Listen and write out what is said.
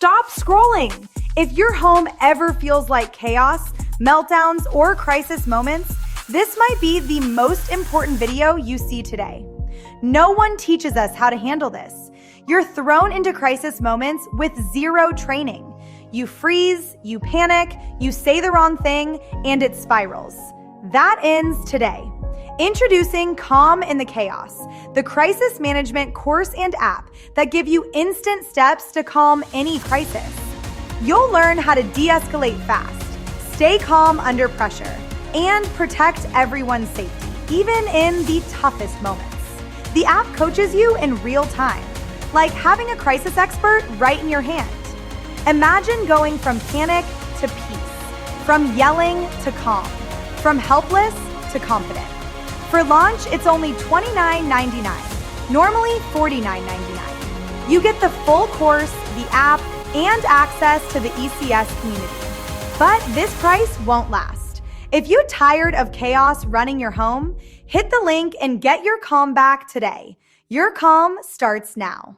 Stop scrolling. If your home ever feels like chaos, meltdowns, or crisis moments, this might be the most important video you see today. No one teaches us how to handle this. You're thrown into crisis moments with zero training. You freeze, you panic, you say the wrong thing, and it spirals. That ends today. Introducing Calm in the Chaos, the crisis management course and app that give you instant steps to calm any crisis. You'll learn how to de-escalate fast, stay calm under pressure, and protect everyone's safety, even in the toughest moments. The app coaches you in real time, like having a crisis expert right in your hand. Imagine going from panic to peace, from yelling to calm, from helpless to confident. For launch, it's only $29.99, normally $49.99. You get the full course, the app, and access to the ECS community. But this price won't last. If you're tired of chaos running your home, hit the link and get your calm back today. Your calm starts now.